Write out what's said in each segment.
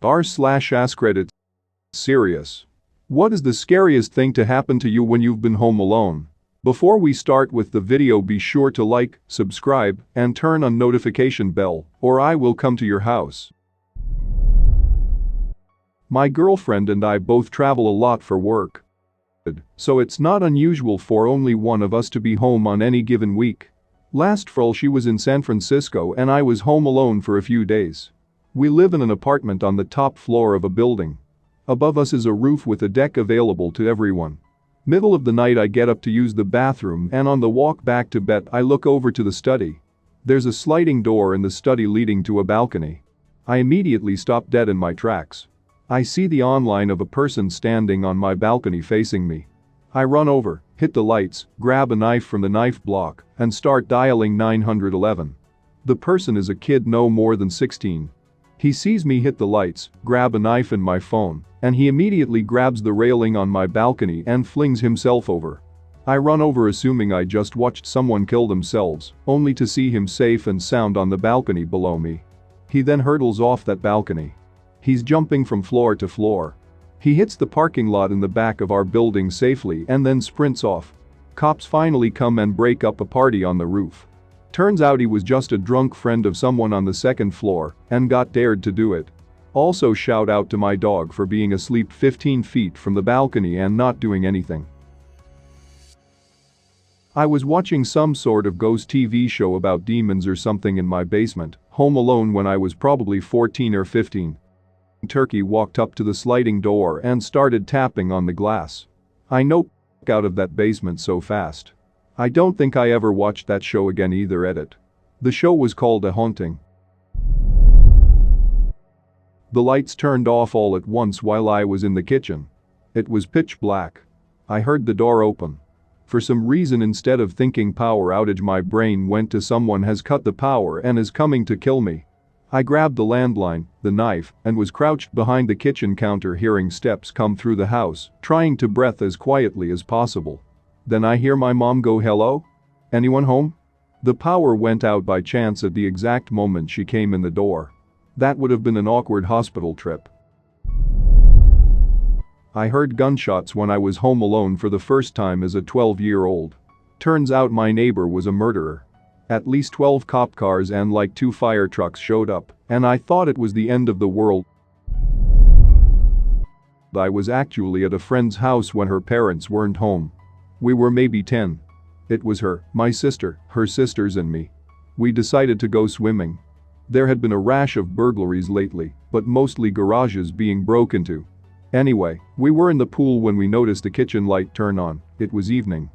r/askreddit. Serious. What is the scariest thing to happen to you when you've been home alone? Before we start with the video, be sure to like, subscribe, and turn on notification bell, or I will come to your house. My girlfriend and I both travel a lot for work, so it's not unusual for only one of us to be home on any given week. Last fall she was in San Francisco and I was home alone for a few days. We live in an apartment on the top floor of a building. Above us is a roof with a deck available to everyone. Middle of the night I get up to use the bathroom, and on the walk back to bed I look over to the study. There's a sliding door in the study leading to a balcony. I immediately stop dead in my tracks. I see the outline of a person standing on my balcony facing me. I run over, hit the lights, grab a knife from the knife block, and start dialing 911. The person is a kid no more than 16. He sees me hit the lights, grab a knife and my phone, and he immediately grabs the railing on my balcony and flings himself over. I run over assuming I just watched someone kill themselves, only to see him safe and sound on the balcony below me. He then hurdles off that balcony. He's jumping from floor to floor. He hits the parking lot in the back of our building safely and then sprints off. Cops finally come and break up a party on the roof. Turns out he was just a drunk friend of someone on the second floor and got dared to do it. Also, shout out to my dog for being asleep 15 feet from the balcony and not doing anything. I was watching some sort of ghost TV show about demons or something in my basement, home alone when I was probably 14 or 15. Turkey walked up to the sliding door and started tapping on the glass. I noped out of that basement so fast. I don't think I ever watched that show again either. Edit. The show was called A Haunting. The lights turned off all at once while I was in the kitchen. It was pitch black. I heard the door open. For some reason, instead of thinking power outage, my brain went to someone has cut the power and is coming to kill me. I grabbed the landline, the knife, and was crouched behind the kitchen counter hearing steps come through the house, trying to breathe as quietly as possible. Then I hear my mom go, "Hello? Anyone home?" The power went out by chance at the exact moment she came in the door. That would have been an awkward hospital trip. I heard gunshots when I was home alone for the first time as a 12-year-old. Turns out my neighbor was a murderer. At least 12 cop cars and like 2 fire trucks showed up, and I thought it was the end of the world. I was actually at a friend's house when her parents weren't home. We were maybe 10. It was her, my sister, her sisters and me. We decided to go swimming. There had been a rash of burglaries lately, but mostly garages being broke into. Anyway, we were in the pool when we noticed the kitchen light turn on. It was evening.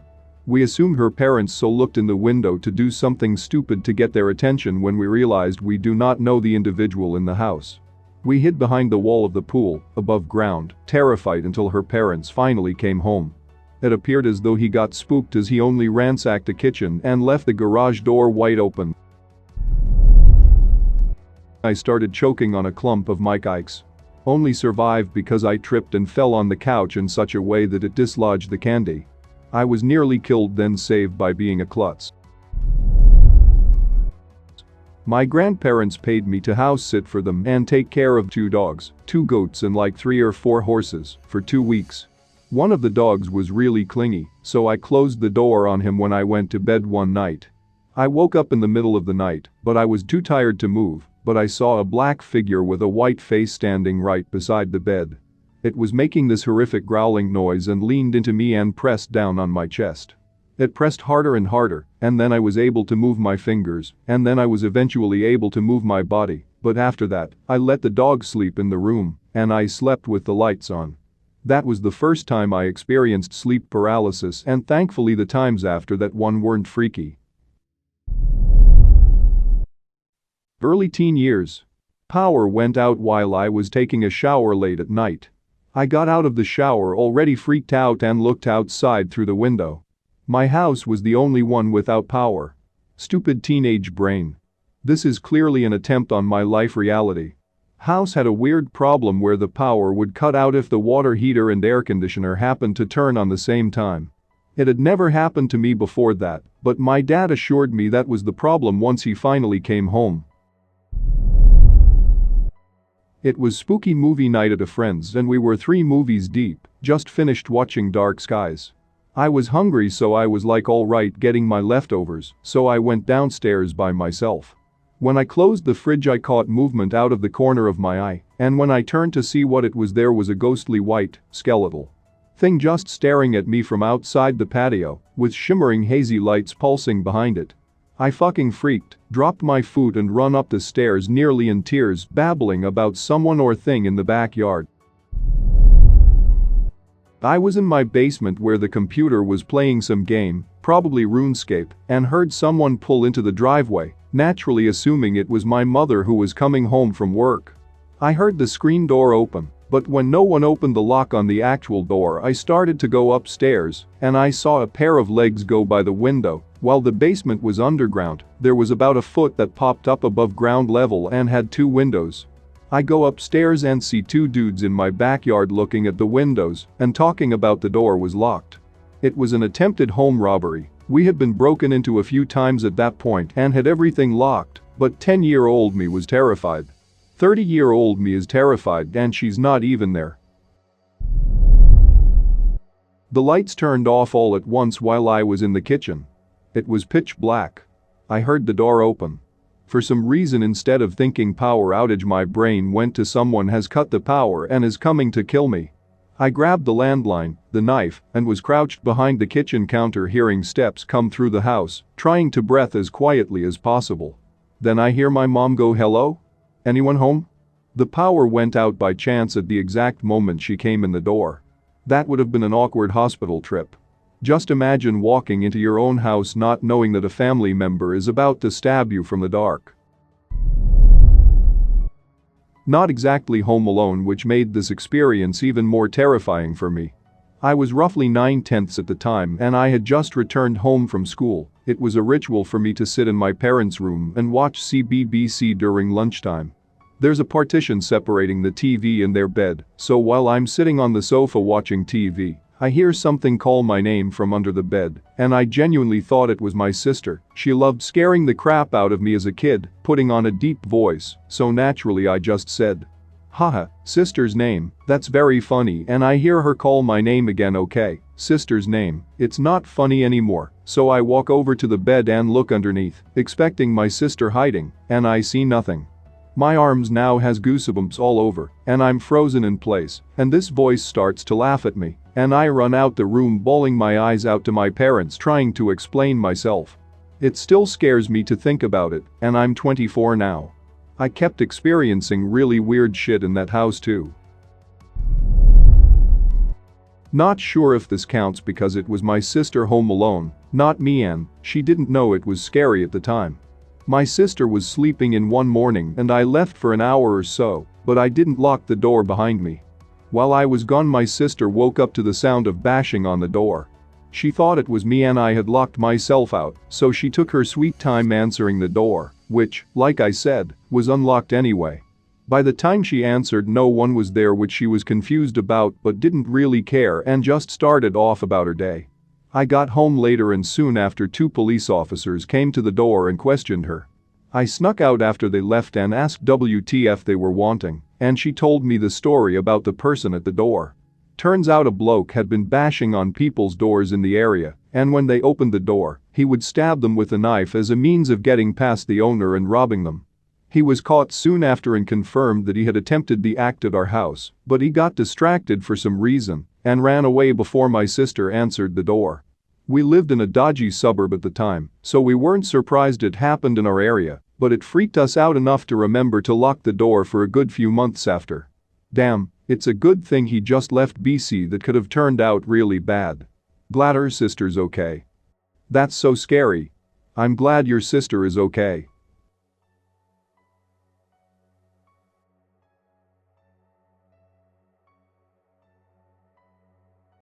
We assumed her parents so looked in the window to do something stupid to get their attention when we realized we do not know the individual in the house. We hid behind the wall of the pool, above ground, terrified until her parents finally came home. It appeared as though he got spooked as he only ransacked the kitchen and left the garage door wide open. I started choking on a clump of Mike Ike's. Only survived because I tripped and fell on the couch in such a way that it dislodged the candy. I was nearly killed, then saved by being a klutz. My grandparents paid me to house sit for them and take care of 2 dogs, 2 goats and like 3 or 4 horses for 2 weeks. One of the dogs was really clingy, so I closed the door on him when I went to bed one night. I woke up in the middle of the night, but I was too tired to move, but I saw a black figure with a white face standing right beside the bed. It was making this horrific growling noise and leaned into me and pressed down on my chest. It pressed harder and harder, and then I was able to move my fingers, and then I was eventually able to move my body, but after that, I let the dog sleep in the room, and I slept with the lights on. That was the first time I experienced sleep paralysis, and thankfully the times after that one weren't freaky. Early teen years. Power went out while I was taking a shower late at night. I got out of the shower already freaked out and looked outside through the window. My house was the only one without power. Stupid teenage brain. This is clearly an attempt on my life reality. House had a weird problem where the power would cut out if the water heater and air conditioner happened to turn on the same time. It had never happened to me before that, but my dad assured me that was the problem once he finally came home. It was spooky movie night at a friend's and we were 3 movies deep, just finished watching Dark Skies. I was hungry so I was like alright getting my leftovers, so I went downstairs by myself. When I closed the fridge I caught movement out of the corner of my eye, and when I turned to see what it was there was a ghostly white, skeletal thing just staring at me from outside the patio, with shimmering hazy lights pulsing behind it. I fucking freaked, dropped my food and run up the stairs nearly in tears, babbling about someone or thing in the backyard. I was in my basement where the computer was playing some game, probably RuneScape, and heard someone pull into the driveway, naturally assuming it was my mother who was coming home from work. I heard the screen door open, but when no one opened the lock on the actual door I started to go upstairs, and I saw a pair of legs go by the window. While the basement was underground, there was about a foot that popped up above ground level and had 2 windows. I go upstairs and see 2 dudes in my backyard looking at the windows and talking about the door was locked. It was an attempted home robbery. We had been broken into a few times at that point and had everything locked, but 10-year-old me was terrified. 30-year-old me is terrified and she's not even there. The lights turned off all at once while I was in the kitchen. It was pitch black. I heard the door open. For some reason instead of thinking power outage my brain went to someone has cut the power and is coming to kill me. I grabbed the landline, the knife, and was crouched behind the kitchen counter hearing steps come through the house, trying to breathe as quietly as possible. Then I hear my mom go, "Hello? Anyone home?" The power went out by chance at the exact moment she came in the door. That would have been an awkward hospital trip. Just imagine walking into your own house not knowing that a family member is about to stab you from the dark. Not exactly Home Alone, which made this experience even more terrifying for me. I was roughly 9/10 at the time and I had just returned home from school. It was a ritual for me to sit in my parents' room and watch CBBC during lunchtime. There's a partition separating the TV and their bed, so while I'm sitting on the sofa watching TV, I hear something call my name from under the bed, and I genuinely thought it was my sister. She loved scaring the crap out of me as a kid, putting on a deep voice, so naturally I just said, "Haha, sister's name, that's very funny," and I hear her call my name again. Okay, sister's name, it's not funny anymore, so I walk over to the bed and look underneath, expecting my sister hiding, and I see nothing. My arms now has goosebumps all over, and I'm frozen in place, and this voice starts to laugh at me, and I run out the room bawling my eyes out to my parents trying to explain myself. It still scares me to think about it, and I'm 24 now. I kept experiencing really weird shit in that house too. Not sure if this counts because it was my sister home alone, not me, and she didn't know it was scary at the time. My sister was sleeping in one morning and I left for an hour or so, but I didn't lock the door behind me. While I was gone my sister woke up to the sound of bashing on the door. She thought it was me and I had locked myself out, so she took her sweet time answering the door, which, like I said, was unlocked anyway. By the time she answered no one was there, which she was confused about but didn't really care and just started off about her day. I got home later and soon after 2 police officers came to the door and questioned her. I snuck out after they left and asked WTF they were wanting, and she told me the story about the person at the door. Turns out a bloke had been bashing on people's doors in the area, and when they opened the door, he would stab them with a knife as a means of getting past the owner and robbing them. He was caught soon after and confirmed that he had attempted the act at our house, but he got distracted for some reason and ran away before my sister answered the door. We lived in a dodgy suburb at the time, so we weren't surprised it happened in our area, but it freaked us out enough to remember to lock the door for a good few months after. Damn, it's a good thing he just left BC, that could have turned out really bad. Glad her sister's okay. That's so scary. I'm glad your sister is okay.